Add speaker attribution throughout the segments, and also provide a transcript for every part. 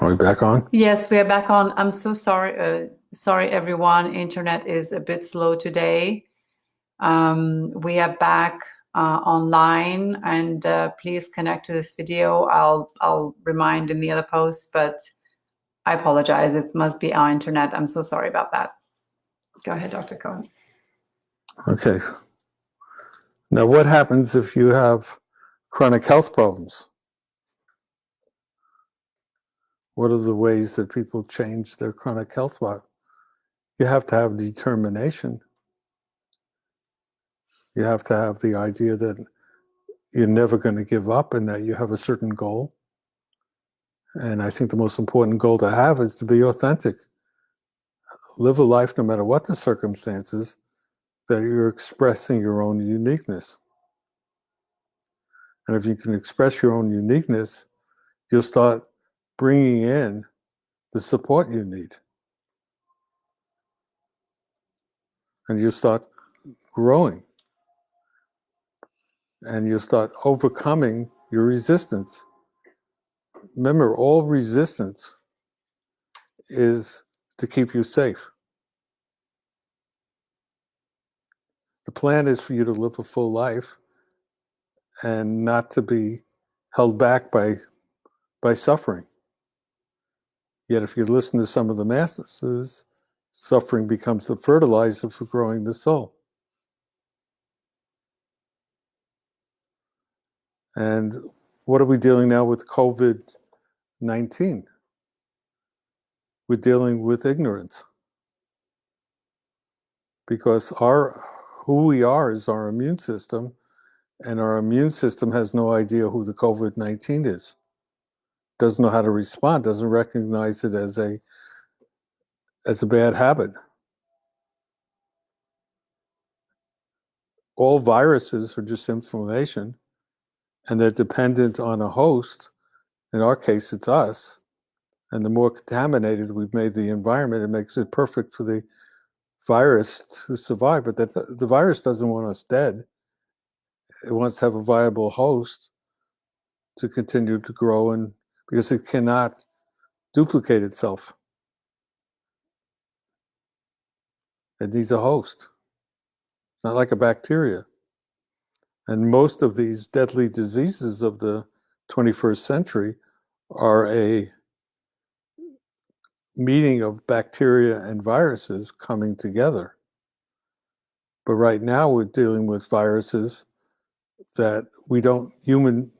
Speaker 1: Are we back on?
Speaker 2: Yes, we are back on. I'm so sorry. Sorry, everyone. Internet is a bit slow today. We are back online, and please connect to this video. I'll remind in the other post, but I apologize. It must be our internet. I'm so sorry about that. Go ahead, Dr. Cohen.
Speaker 1: Okay. Now, what happens if you have chronic health problems? What are the ways that people change their chronic health life? You have to have determination. You have to have the idea that you're never going to give up and that you have a certain goal. And I think the most important goal to have is to be authentic. Live a life, no matter what the circumstances, that you're expressing your own uniqueness. And if you can express your own uniqueness, you'll start bringing in the support you need. And you start growing. And you start overcoming your resistance. Remember, all resistance is to keep you safe. The plan is for you to live a full life and not to be held back by suffering. Yet if you listen to some of the masters, suffering becomes the fertilizer for growing the soul. And what are we dealing now with COVID-19? We're dealing with ignorance. Because who we are is our immune system, and our immune system has no idea who the COVID-19 is. Doesn't know how to respond, doesn't recognize it as a bad habit. All viruses are just inflammation, and they're dependent on a host. In our case, it's us. And the more contaminated we've made the environment, it makes it perfect for the virus to survive. But the virus doesn't want us dead. It wants to have a viable host to continue to grow, and because it cannot duplicate itself. It needs a host. It's not like a bacteria. And most of these deadly diseases of the 21st century are a meeting of bacteria and viruses coming together. But right now we're dealing with viruses that human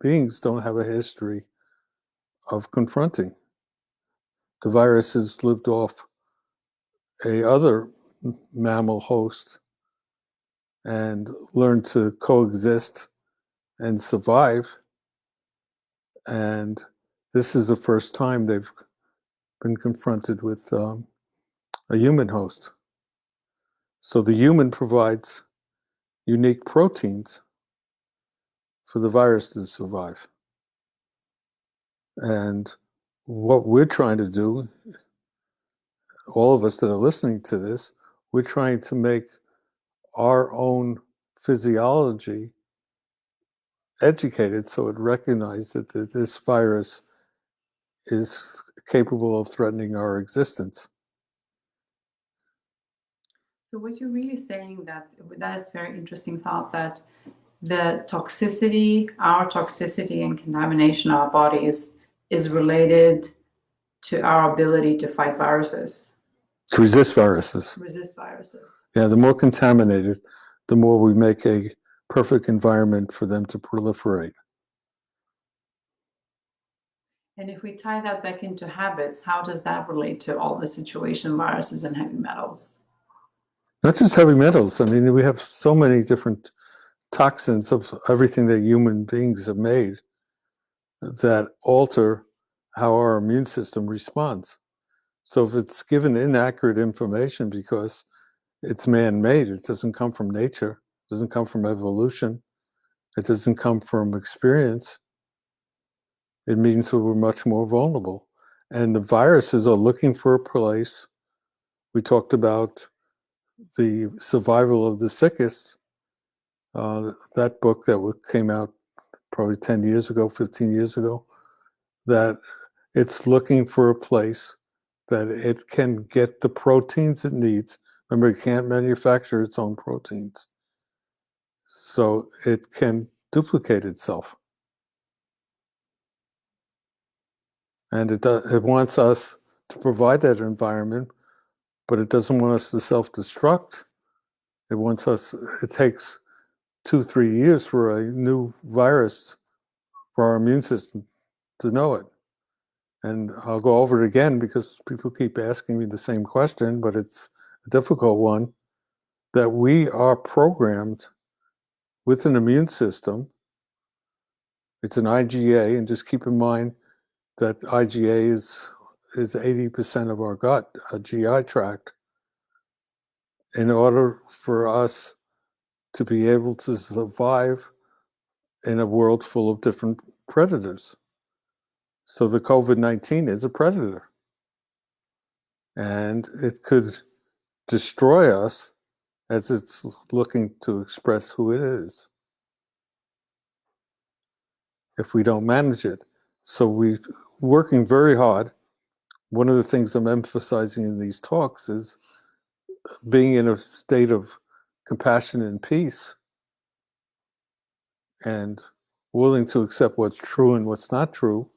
Speaker 1: beings don't have a history of confronting. The viruses lived off a other mammal host and learned to coexist and survive. And this is the first time they've been confronted with a human host. So the human provides unique proteins for the virus to survive. And what we're trying to do, all of us that are listening to this, we're trying to make our own physiology educated so it recognizes that this virus is capable of threatening our existence.
Speaker 2: So what you're really saying that is very interesting thought, that the toxicity, our toxicity and contamination of our bodies is related to our ability to fight viruses.
Speaker 1: To resist viruses.
Speaker 2: Resist viruses.
Speaker 1: Yeah, the more contaminated, the more we make a perfect environment for them to proliferate.
Speaker 2: And if we tie that back into habits, how does that relate to all the situation, viruses and heavy metals?
Speaker 1: Not just heavy metals. I mean, we have so many different toxins of everything that human beings have made that alter how our immune system responds. So if it's given inaccurate information because it's man-made, it doesn't come from nature, it doesn't come from evolution, it doesn't come from experience, it means that we're much more vulnerable. And the viruses are looking for a place. We talked about the survival of the sickest, that book that came out probably 10 years ago, 15 years ago, that It's looking for a place that it can get the proteins it needs. Remember, it can't manufacture its own proteins. So it can duplicate itself. And it wants us to provide that environment, but it doesn't want us to self-destruct. It takes 2-3 years for a new virus for our immune system to know it. And I'll go over it again because people keep asking me the same question, but it's a difficult one, that we are programmed with an immune system. It's an IgA, and just keep in mind that IgA is 80% of our gut, a GI tract. In order for us to be able to survive in a world full of different predators. So the COVID-19 is a predator. And it could destroy us as it's looking to express who it is if we don't manage it. So we're working very hard. One of the things I'm emphasizing in these talks is being in a state of compassion and peace and willing to accept what's true and what's not true,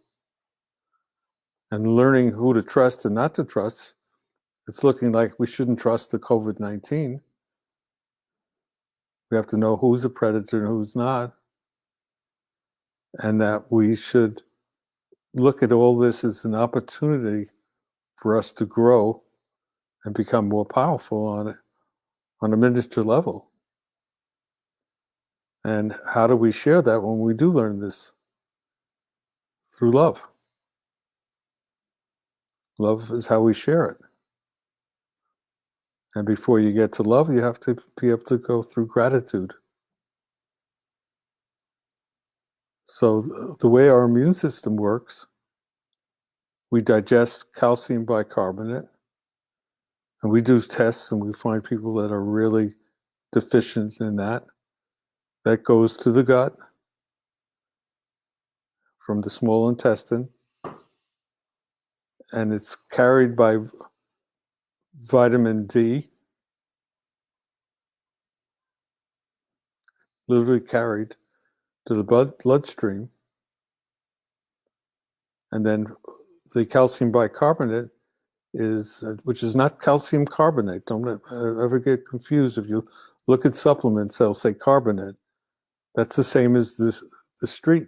Speaker 1: and learning who to trust and not to trust. It's looking like we shouldn't trust the COVID-19. We have to know who's a predator and who's not, and that we should look at all this as an opportunity for us to grow and become more powerful on a miniature level. And how do we share that when we do learn this? Through love. Love is how we share it. And before you get to love, you have to be able to go through gratitude. So the way our immune system works, we digest calcium bicarbonate, and we do tests and we find people that are really deficient in that. That goes to the gut from the small intestine, and it's carried by vitamin D, literally carried to the bloodstream. And then the calcium bicarbonate which is not calcium carbonate. Don't ever get confused. If you look at supplements, they'll say carbonate. That's the same as the street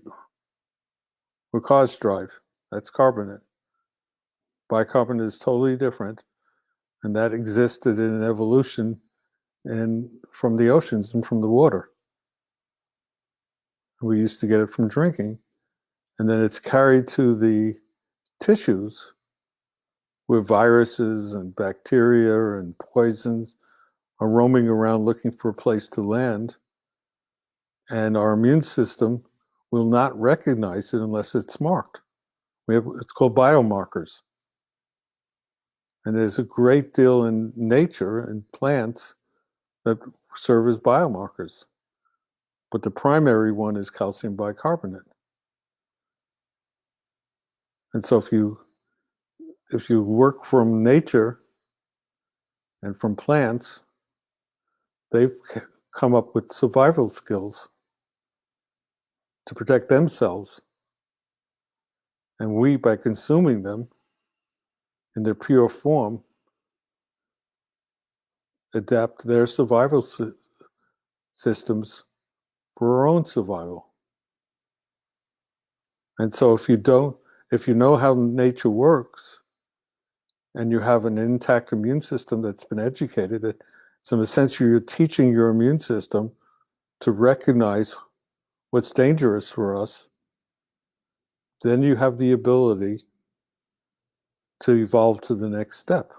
Speaker 1: where cars drive. That's carbonate. Bicarbonate is totally different, and that existed in an evolution from the oceans and from the water. We used to get it from drinking, and then it's carried to the tissues where viruses and bacteria and poisons are roaming around looking for a place to land, and our immune system will not recognize it unless it's marked. It's called biomarkers. And there's a great deal in nature and plants that serve as biomarkers. But the primary one is calcium bicarbonate. And so if you work from nature and from plants, they've come up with survival skills to protect themselves. And we, by consuming them in their pure form, adapt their survival systems for our own survival. And so if you know how nature works, and you have an intact immune system that's been educated, so in a sense you're teaching your immune system to recognize what's dangerous for us, then you have the ability to evolve to the next step.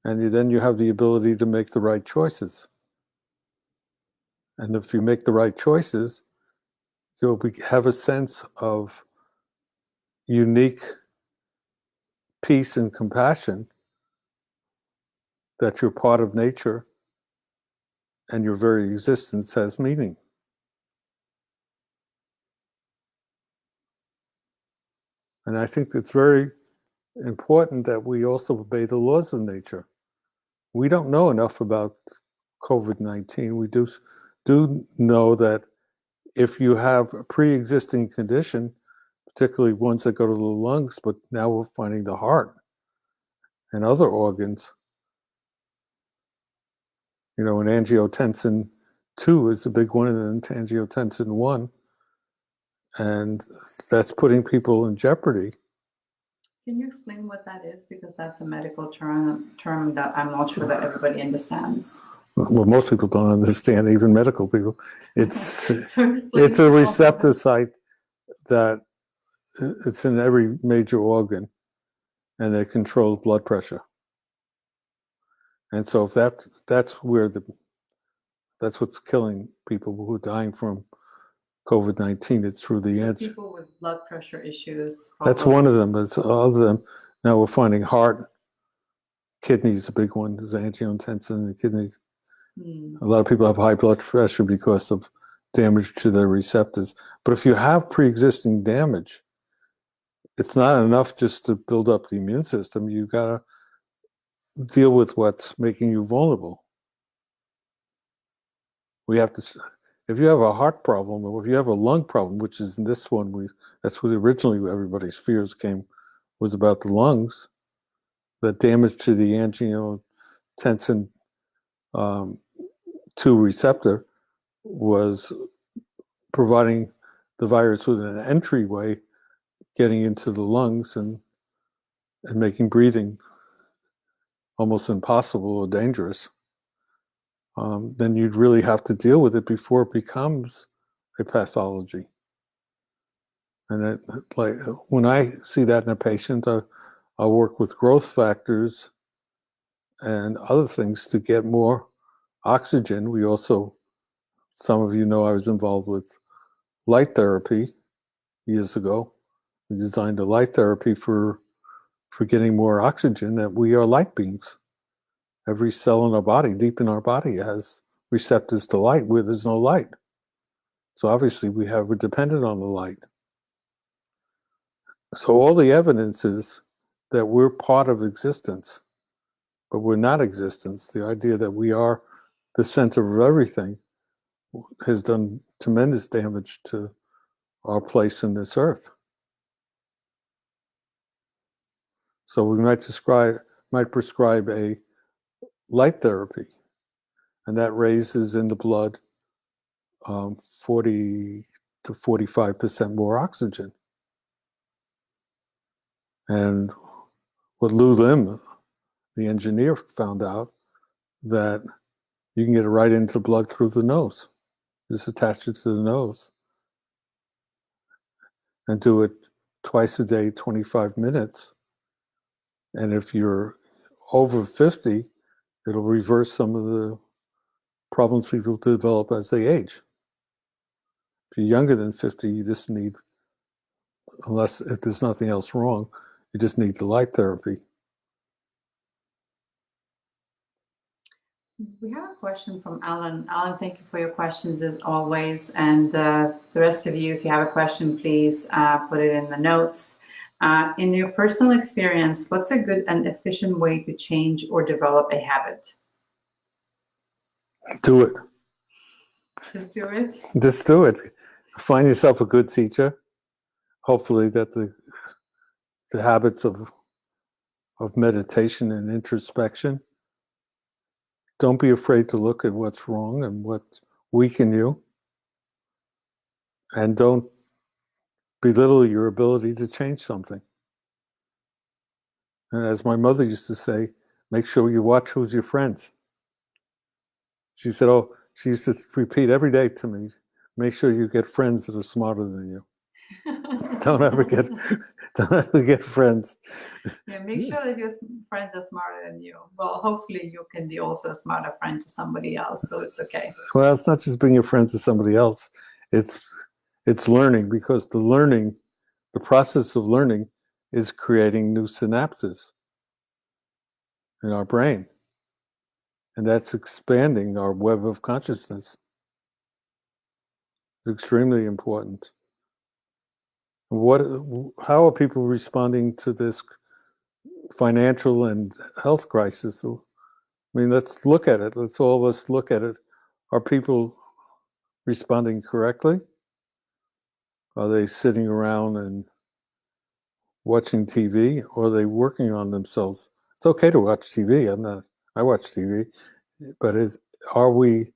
Speaker 1: And then you have the ability to make the right choices. And if you make the right choices, you'll have a sense of unique peace and compassion that you're part of nature and your very existence has meaning. And I think it's very important that we also obey the laws of nature. We don't know enough about COVID-19. We do know that if you have a pre-existing condition, particularly ones that go to the lungs, but now we're finding the heart and other organs, an angiotensin 2 is a big one, and then angiotensin 1, and that's putting people in jeopardy.
Speaker 2: Can you explain what that is? Because that's a medical term that I'm not sure that everybody understands.
Speaker 1: Well, most people don't understand, even medical people. It's
Speaker 2: So
Speaker 1: it's a receptor site that it's in every major organ, and it controls blood pressure. And so if that's what's killing people who are dying from COVID-19. It's through the edge.
Speaker 2: People with blood pressure issues.
Speaker 1: That's one of them. It's all of them. Now we're finding heart, kidneys, a big one. There's angiotensin in the kidney. A lot of people have high blood pressure because of damage to their receptors. But if you have pre-existing damage, it's not enough just to build up the immune system. You got to deal with what's making you vulnerable. We have to. If you have a heart problem, or if you have a lung problem, which is in this one, that's what originally everybody's fears was about the lungs. The damage to the angiotensin 2 receptor was providing the virus with an entryway, getting into the lungs and making breathing almost impossible or dangerous. Then you'd really have to deal with it before it becomes a pathology. And when I see that in a patient, I work with growth factors and other things to get more oxygen. We also, some of you know, I was involved with light therapy years ago. We designed a light therapy for getting more oxygen, that we are light beings. Every cell in our body, deep in our body, has receptors to light where there's no light. So obviously we're dependent on the light. So all the evidence is that we're part of existence, but we're not existence. The idea that we are the center of everything has done tremendous damage to our place in this earth. So we might prescribe a light therapy, and that raises in the blood 40 to 45% more oxygen. And what Lou Lim, the engineer, found out that you can get it right into blood through the nose. Just attach it to the nose and do it twice a day, 25 minutes. And if you're over 50, it'll reverse some of the problems people develop as they age. If you're younger than 50, you just need, if there's nothing else wrong, you just need the light therapy.
Speaker 2: We have a question from Alan. Alan, thank you for your questions as always. And the rest of you, if you have a question, please put it in the notes. In your personal experience, what's a good and efficient way to change or develop a habit?
Speaker 1: Do it.
Speaker 2: Just do it.
Speaker 1: Just do it. Find yourself a good teacher. Hopefully that the habits of meditation and introspection. Don't be afraid to look at what's wrong and what's weaken you. And don't belittle your ability to change something. And as my mother used to say, make sure you watch who's your friends. She said, she used to repeat every day to me, make sure you get friends that are smarter than you. Don't ever get friends.
Speaker 2: Yeah, make sure that your friends are smarter than you. Well, hopefully you can be also a smarter friend to somebody else, so it's okay.
Speaker 1: Well, it's not just being a friend to somebody else. It's learning, because the process of learning is creating new synapses in our brain. And that's expanding our web of consciousness. It's extremely important. What? How are people responding to this financial and health crisis? I mean, let's look at it. Let's all of us look at it. Are people responding correctly? Are they sitting around and watching TV, or are they working on themselves? It's okay to watch TV. I watch TV, but are we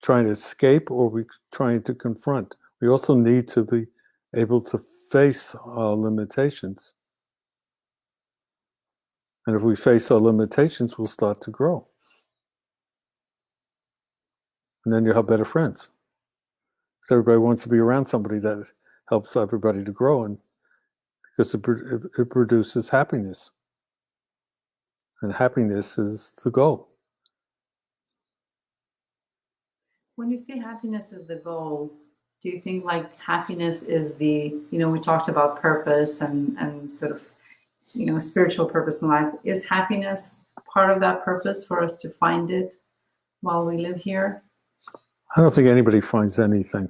Speaker 1: trying to escape, or are we trying to confront? We also need to be able to face our limitations. And if we face our limitations, we'll start to grow. And then you'll have better friends. So everybody wants to be around somebody that helps everybody to grow, and because it produces happiness. And happiness is the goal.
Speaker 2: When you say happiness is the goal, do you think like happiness is the, we talked about purpose and sort of, spiritual purpose in life. Is happiness part of that purpose for us to find it while we live here?
Speaker 1: I don't think anybody finds anything.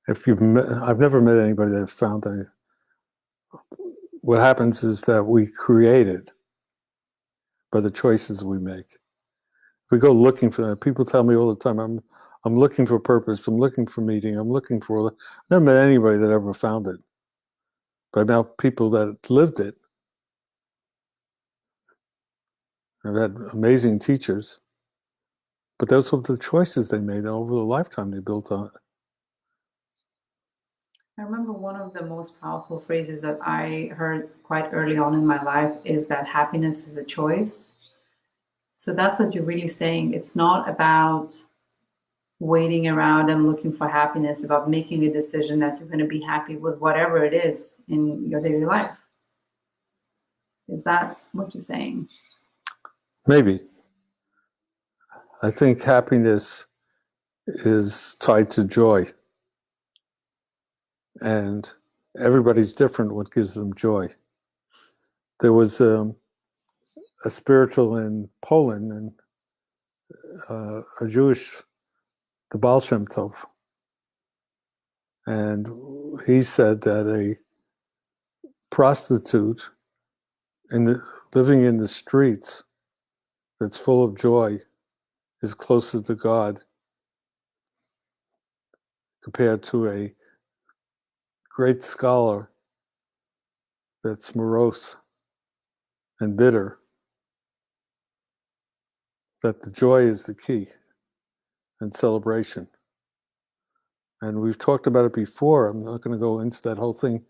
Speaker 1: I've never met anybody that found any. What happens is that we create it by the choices we make. If we go looking for that, people tell me all the time, I'm looking for purpose, I'm looking for meaning, I'm looking for. I've never met anybody that ever found it. But I've met people that lived it. I've had amazing teachers. But those were the choices they made over the lifetime they built on it.
Speaker 2: I remember one of the most powerful phrases that I heard quite early on in my life is that happiness is a choice. So that's what you're really saying. It's not about waiting around and looking for happiness, about making a decision that you're going to be happy with whatever it is in your daily life. Is that what you're saying?
Speaker 1: Maybe. I think happiness is tied to joy. And everybody's different what gives them joy. There was a spiritual in Poland, and a Jewish, the Baal Shem Tov. And he said that a prostitute living in the streets that's full of joy is closer to God compared to a great scholar that's morose and bitter, that the joy is the key and celebration. And we've talked about it before. I'm not going to go into that whole thing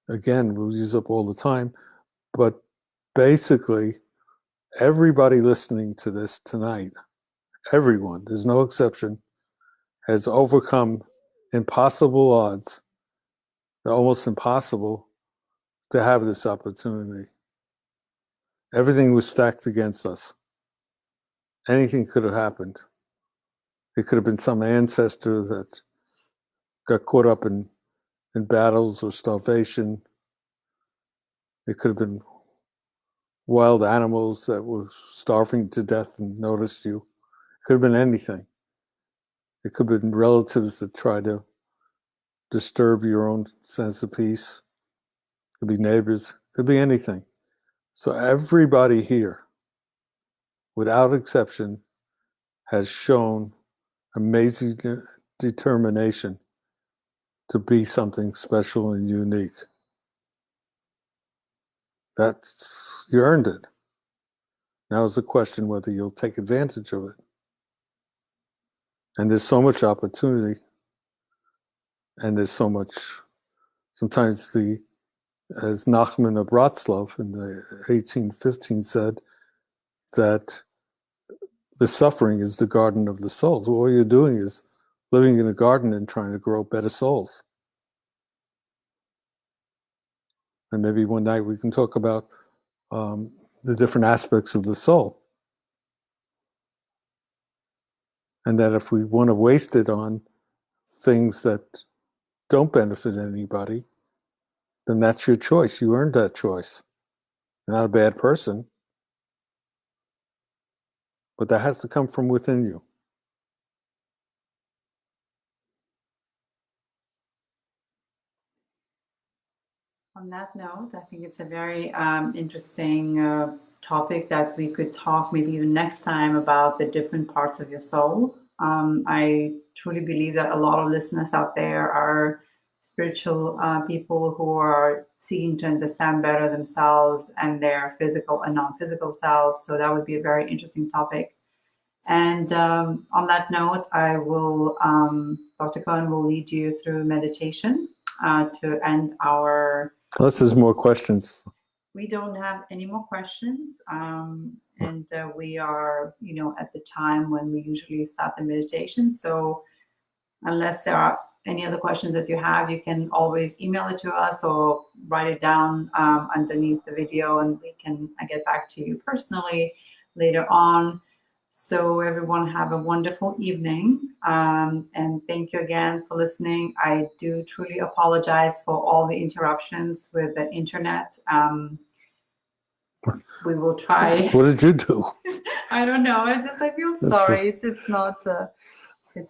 Speaker 1: again. We'll use up all the time. But basically, everybody listening to this tonight, everyone, there's no exception, has overcome impossible odds. They're almost impossible to have this opportunity. Everything was stacked against us. Anything could have happened. It could have been some ancestor that got caught up in battles or starvation. It could have been wild animals that were starving to death and noticed you. It could have been anything. It could have been relatives that try to disturb your own sense of peace. It could be neighbors. It could be anything. So everybody here, without exception, has shown amazing determination to be something special and unique. You earned it. Now is the question whether you'll take advantage of it. And there's so much opportunity, and there's so much. Sometimes as Nachman of Bratslav in the 1815 said, that the suffering is the garden of the souls. Well, all you're doing is living in a garden and trying to grow better souls. And maybe one night we can talk about the different aspects of the soul. And that if we want to waste it on things that don't benefit anybody, then that's your choice. You earned that choice. You're not a bad person, but that has to come from within you.
Speaker 2: On that note, I think it's a very interesting topic that we could talk maybe even next time about the different parts of your soul. I truly believe that a lot of listeners out there are spiritual people who are seeking to understand better themselves and their physical and non-physical selves. So that would be a very interesting topic. And on that note, Dr. Cohen will lead you through meditation to end our.
Speaker 1: Unless there's more questions.
Speaker 2: We don't have any more questions. And we are, at the time when we usually start the meditation. So unless there are any other questions that you have, you can always email it to us or write it down underneath the video, and I get back to you personally later on. So everyone have a wonderful evening, and thank you again for listening. I do truly apologize for all the interruptions with the internet. We will try.
Speaker 1: What did you do?
Speaker 2: I don't know. I feel sorry. It's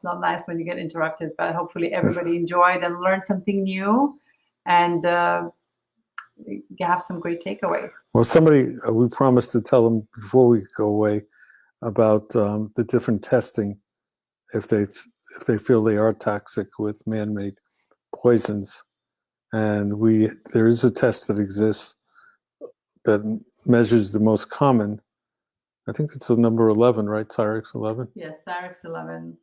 Speaker 2: not nice when you get interrupted, but hopefully everybody enjoyed and learned something new, and you have some great takeaways.
Speaker 1: Well, we promised to tell them before we go away about the different testing if they feel they are toxic with man-made poisons, and there is a test that exists that measures the most common. I think it's the number 11, right? Cyrex 11.
Speaker 2: Yes, Cyrex 11,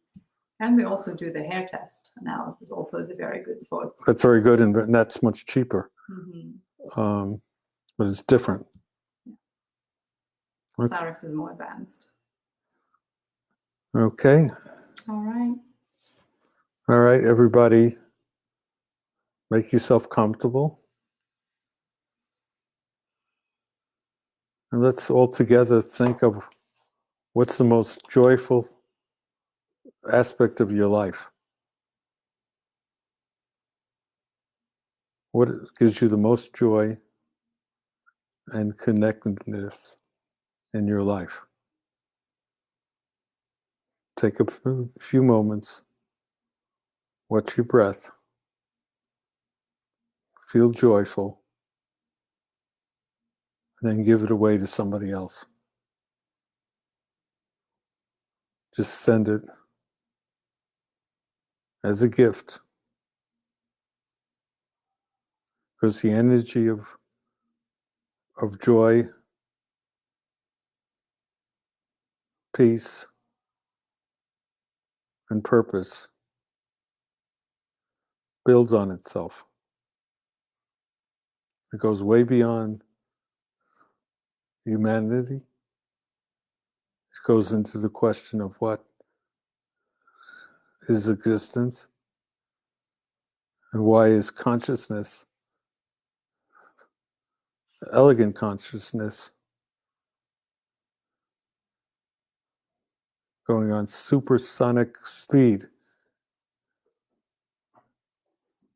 Speaker 2: and we also do the hair test analysis. Also, is a very good for.
Speaker 1: That's very good, and that's much cheaper.
Speaker 2: Mm-hmm.
Speaker 1: But it's different.
Speaker 2: Yeah. Okay. Cyrex is more advanced.
Speaker 1: Okay.
Speaker 2: All right.
Speaker 1: All right, everybody. Make yourself comfortable. And let's all together think of what's the most joyful aspect of your life. What gives you the most joy and connectedness in your life? Take a few moments. Watch your breath. Feel joyful. And then give it away to somebody else. Just send it as a gift. Because the energy of joy, peace, and purpose builds on itself. It goes way beyond humanity. It goes into the question of what is existence and why is consciousness, elegant consciousness, going on supersonic speed,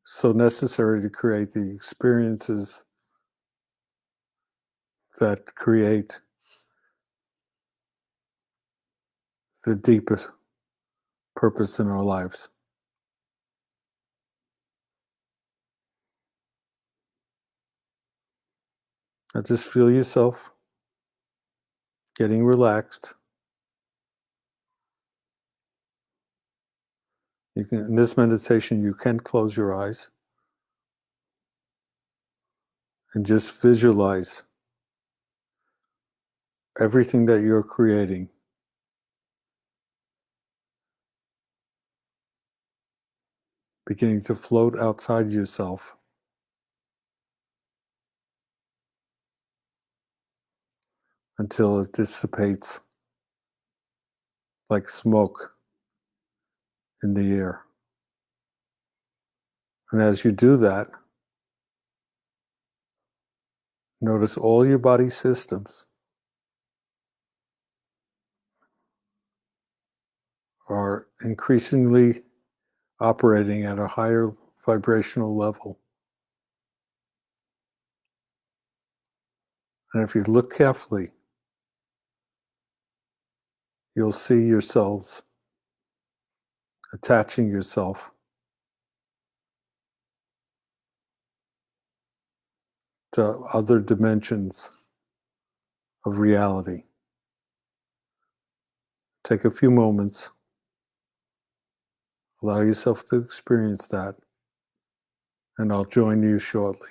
Speaker 1: so necessary to create the experiences that create the deepest purpose in our lives. Now just feel yourself getting relaxed. In this meditation, you can close your eyes and just visualize everything that you're creating beginning to float outside yourself until it dissipates like smoke in the air. And as you do that, notice all your body systems are increasingly operating at a higher vibrational level. And if you look carefully, you'll see yourselves attaching yourself to other dimensions of reality. Take a few moments, allow yourself to experience that, and I'll join you shortly.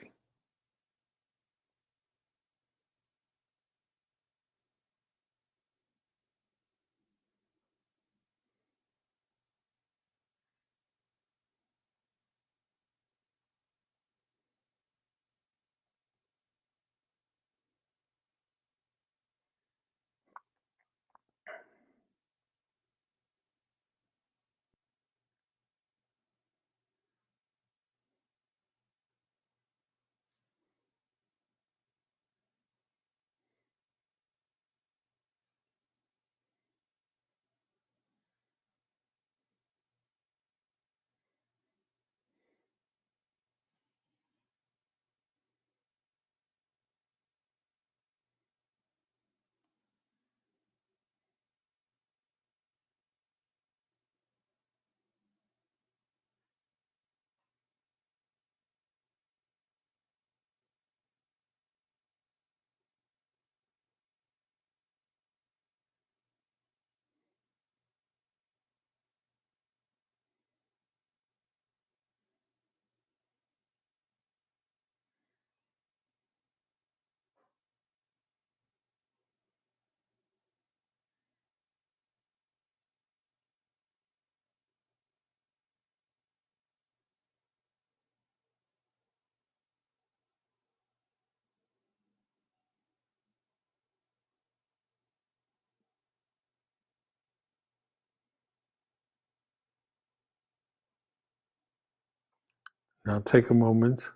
Speaker 1: Now take a moment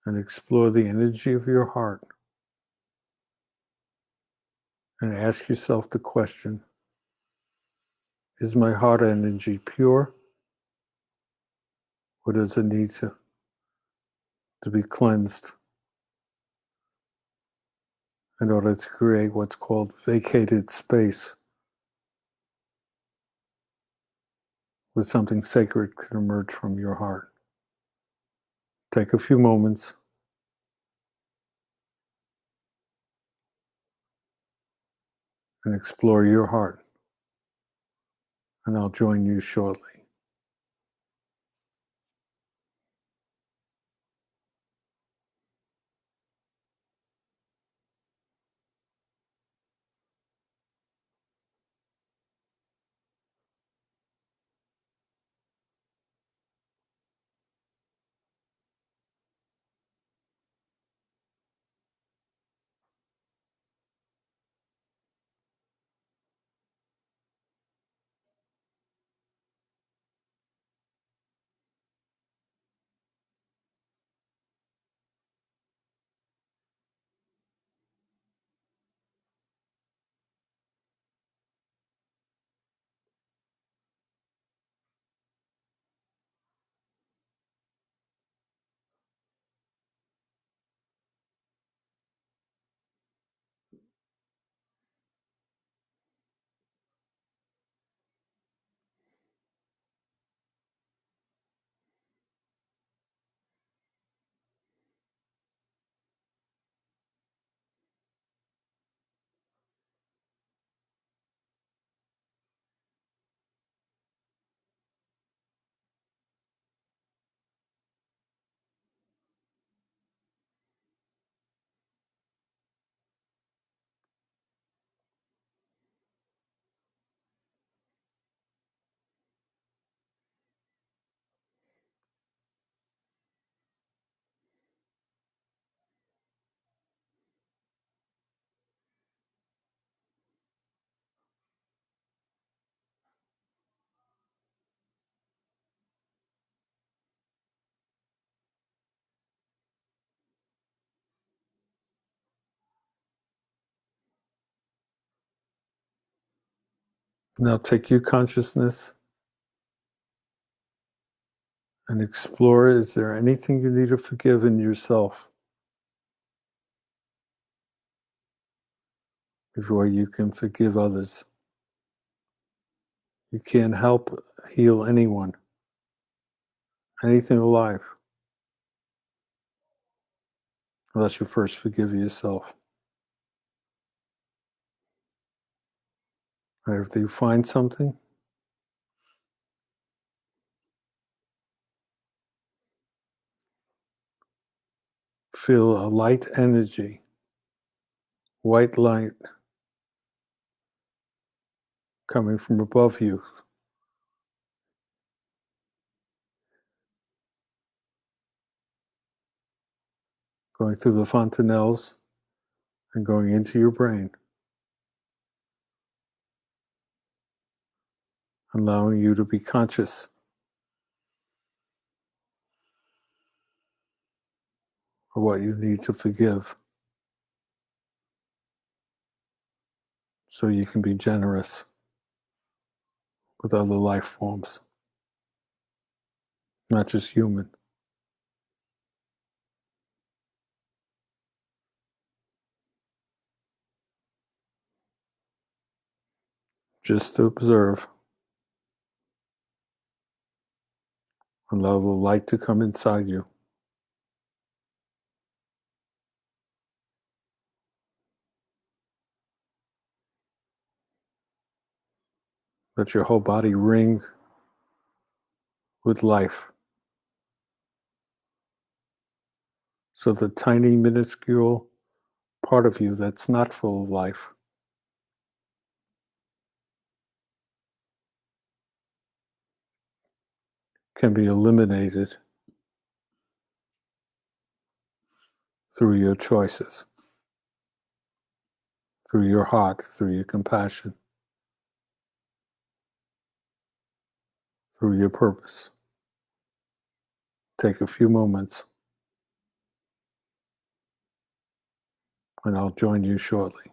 Speaker 1: and explore the energy of your heart and ask yourself the question, is my heart energy pure, or does it need to be cleansed in order to create what's called vacated space, where something sacred can emerge from your heart? Take a few moments and explore your heart, and I'll join you shortly. Now take your consciousness and explore, is there anything you need to forgive in yourself before you can forgive others? You can't help heal anyone, anything alive. unless you first forgive yourself. And if you find something, feel a light energy, white light coming from above you, going through the fontanelles and going into your brain, allowing you to be conscious of what you need to forgive so you can be generous with other life forms, not just human. Just to observe. Allow the light to come inside you. Let your whole body ring with life. So the tiny, minuscule part of you that's not full of life can be eliminated through your choices, through your heart, through your compassion, through your purpose. Take a few moments, and I'll join you shortly.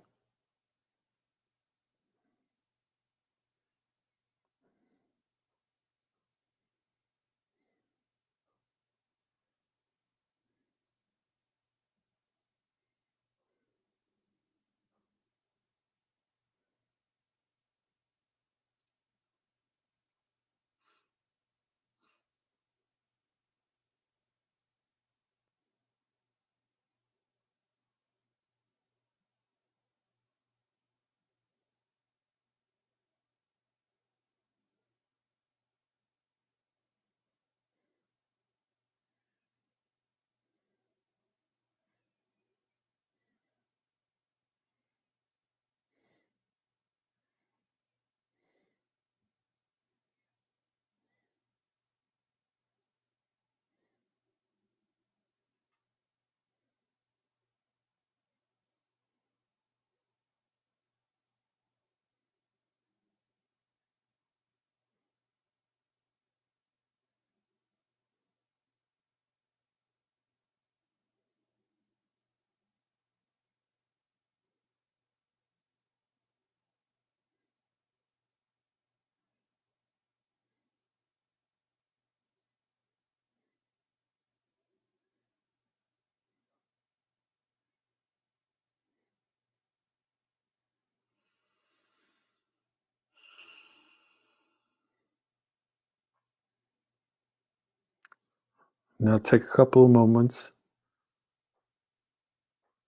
Speaker 1: Now take a couple of moments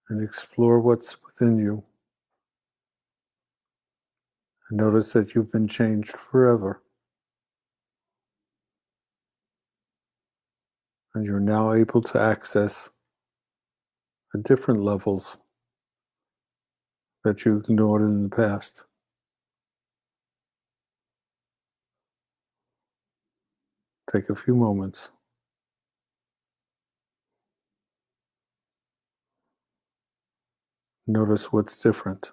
Speaker 1: and explore what's within you. And notice that you've been changed forever. And you're now able to access the different levels that you ignored in the past. Take a few moments. Notice what's different.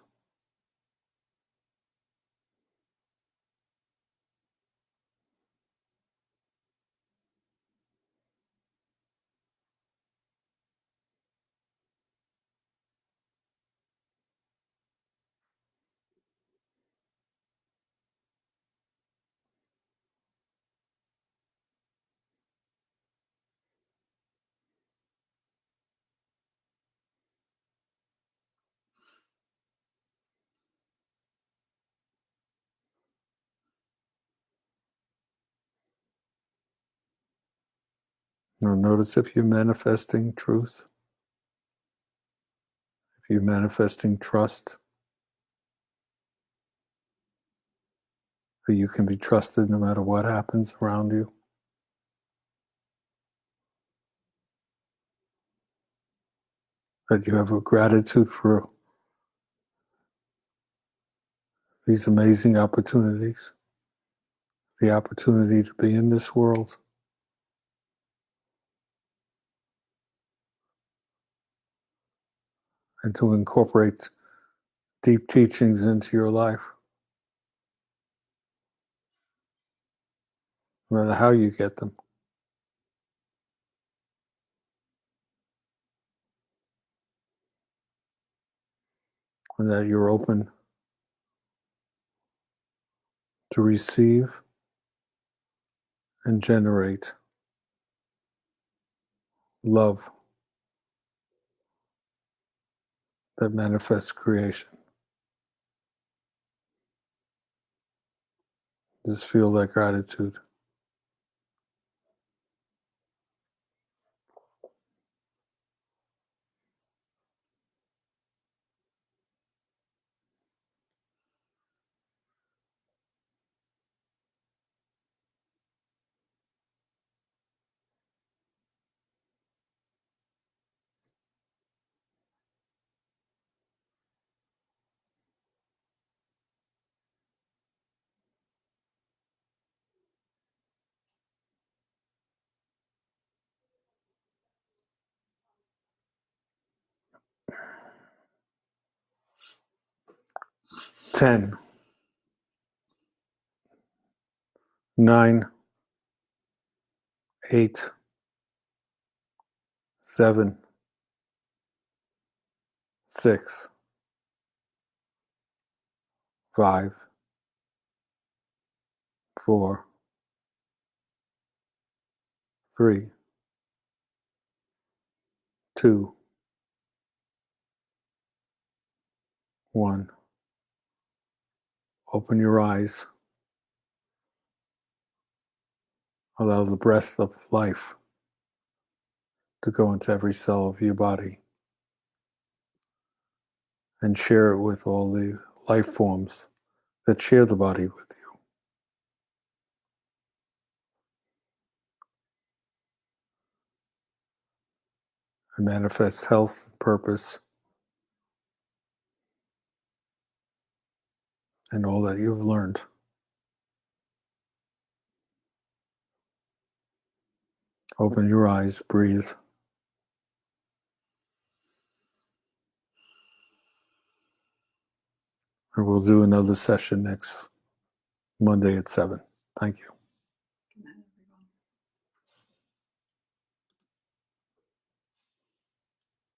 Speaker 1: Now notice if you're manifesting truth. You're manifesting trust. That you can be trusted no matter what happens around you. That you have a gratitude for these amazing opportunities. The opportunity to be in this world. And to incorporate deep teachings into your life. No matter how you get them. And that you're open to receive and generate love that manifests creation. Just feel that gratitude. Ten, 9, 8, 7, 6, 5, 4, 3, 2, 1. Open your eyes. Allow the breath of life to go into every cell of your body and share it with all the life forms that share the body with you. And manifest health and purpose and all that you've learned. Open your eyes, breathe. And we'll do another session next Monday at 7. Thank you.